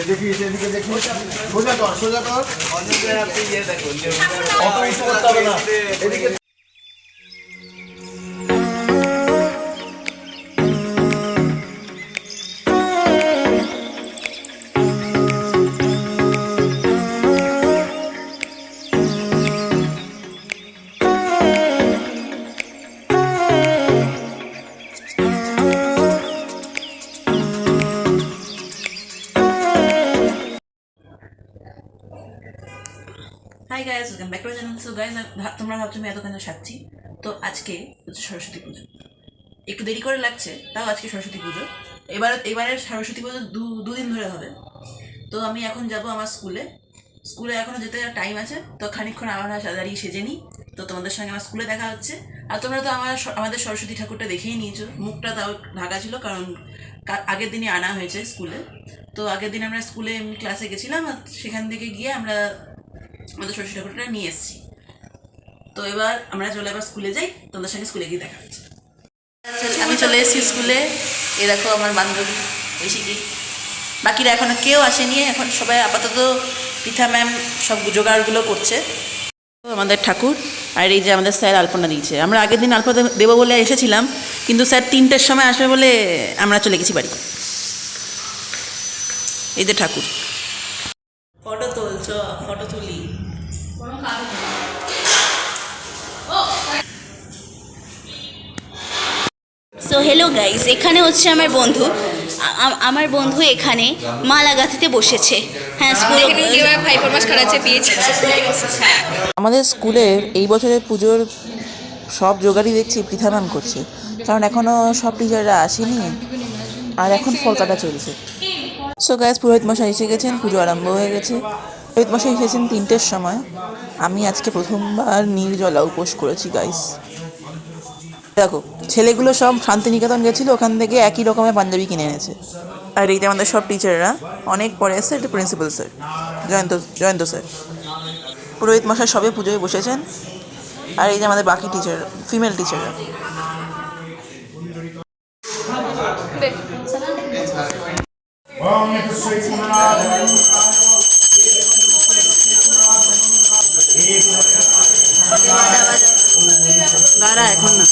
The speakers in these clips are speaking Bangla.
দেখি এদিকে দেখি, সোজা কর সোজা কর। আপনি ইয়ে দেখুন, এদিকে। Hi guys, welcome back to my channel. So guys, তোমরা ভাবছো আমি এতক্ষণ সাজছি। তো আজকে হচ্ছে সরস্বতী পুজো। একটু দেরি করে লাগছে, তাও আজকে সরস্বতী পুজো। এবারের সরস্বতী পুজো দুদিন ধরে হবে। তো আমি এখন যাব আমার স্কুলে এখনও যেতে টাইম আছে। তো খানিকক্ষণ আমরা দাঁড়িয়ে সেজে নিই। তো তোমাদের সঙ্গে আমার স্কুলে দেখা হচ্ছে। আর তোমরা তো আমাদের সরস্বতী ঠাকুরটা দেখেই নিয়েছো। মুখটা তাও ঢাকা ছিল, কারণ আগের দিনই আনা হয়েছে স্কুলে। তো আগের দিন আমরা স্কুলে ক্লাসে গেছিলাম, আর সেখান থেকে গিয়ে আমরা আমাদের সরস্বতী ঠাকুরটা নিয়ে এসেছি। তো এবার আমরা এবার স্কুলে যাই, তোমাদের সঙ্গে স্কুলে গিয়ে দেখা হচ্ছে। আমি চলে এসেছি স্কুলে। এ দেখো আমার বান্ধবী ঐশিকি। বাকিরা এখনও কেউ আসেনি, এখন সবাই আপাতত পৃথা ম্যাম সব জোগাড়গুলো করছে। আমাদের ঠাকুর, আর এই যে আমাদের স্যার আলপনা দিয়েছে। আমরা আগের দিন আলপনা দেবো বলে এসেছিলাম, কিন্তু স্যার 3টের সময় আসবে বলে আমরা চলে গেছি বাড়ি। এই যে ঠাকুর, ফটো তুলছ, ফটো তুলি। সো হ্যালো গাইজ, এখানে হচ্ছে আমার বন্ধু। আমার বন্ধু এখানে মালা গাঁথিতে বসেছে। হ্যাঁ, স্কুলে 5 মাস খাড়াচ্ছে পেয়েছে। আমাদের স্কুলের এই বছরের পুজোর সব জোগাড়ই দেখছি পৃথা ম্যাম করছে, কারণ এখনও সব টিচাররা আসেনি, আর এখন ফল কাটা চলছে। সো গাইজ, পুরোহিত মশাই এসে গেছেন, পুজো আরম্ভ হয়ে গেছে। পুরোহিত মশাই এসেছেন 3টের সময়। আমি আজকে প্রথমবার নির্জলা উপোস করেছি গাইজ। দেখো, ছেলেগুলো সব শান্তিনিকেতন গেছিলো, ওখান থেকে একই রকমের পাঞ্জাবি কিনে এনেছে। আর এইটা আমাদের সব টিচাররা অনেক পরে এসছে। এটা প্রিন্সিপাল স্যার, জয়ন্ত স্যার। পুরোহিত মশাই সবে পুজোয় বসেছেন। আর এই যে আমাদের বাকি টিচার, ফিমেল টিচাররা। দাঁড়া, এখন না।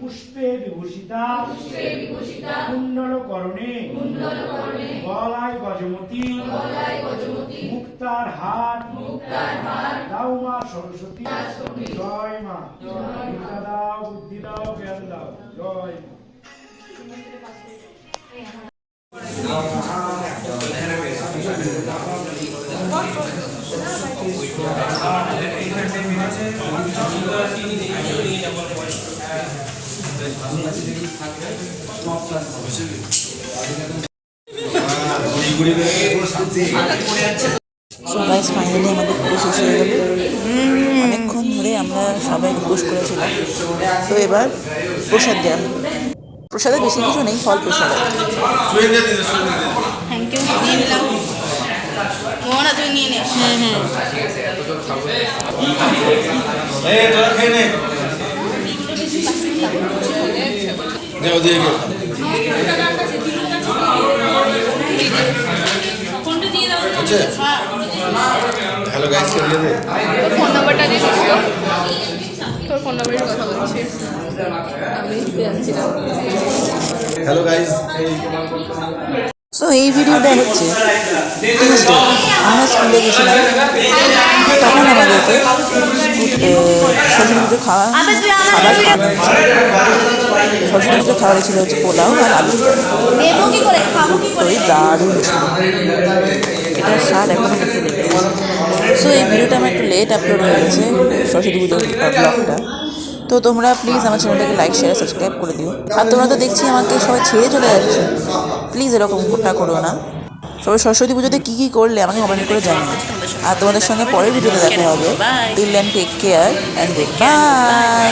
পুষ্পে বিভূষিতা কুণ্ডল করণে গলায় গজমতি মুক্তার হাত দাও মা সরস্বতী। জয় মা, বিদ্যা দাও, বুদ্ধি দাও, জ্ঞান দাও। জয় মা। সো গাইস, ফাইনালি আমাদের পুজো শেষ হয়ে গেল। অনেকক্ষণ ধরে আমরা সবাই উপোস করেছিলাম। তো এবার প্রসাদ দেওয়া হবে। প্রসাদে বেশি কিছু নেই, ফল প্রসাদ। থ্যাংক ইউ, নিয়ে নিলাম। মোহনা তুই নিয়ে নে। হ্যালো গাইস, কে দিয়ে দে? তোর ফোন নাম্বারটা দিয়ে দিস তো। তোর ফোন নাম্বারের কথা বলছি আমি যাচ্ছি না। হ্যালো গাইস, সো এই ভিডিওটা হচ্ছে টিউসডে। আমরা স্কুলে গেছিলাম, তখন আমাদেরকে সরস্বতী পুজো খাওয়া খাবার সরস্বতী পুজো খাওয়া ছিল হচ্ছে পোলাও আর আলু। দেবো কি করে, খাবো কি করে? ওই দারুণ ছিল, এটার স্বাদ এখনো মুখে লেগে গেছে। সো এই ভিডিওটা আমার একটু লেট আপলোড হয়ে গেছে, সরস্বতী পুজোর ব্লগটা। তো তোমরা প্লিজ আমার চ্যানেলটাকে লাইক শেয়ার সাবস্ক্রাইব করে দিও। আর তোমরা তো দেখছি আমাকে সবাই ছেড়ে চলে যাচ্ছে, প্লিজ এরকমটা করো না। সবাই সরস্বতী পুজোতে কী কী করলে আমাকে কমেন্ট করে জানিও। আর তোমাদের সঙ্গে পরের ভিডিওতে দেখা হবে। Till then take care and by.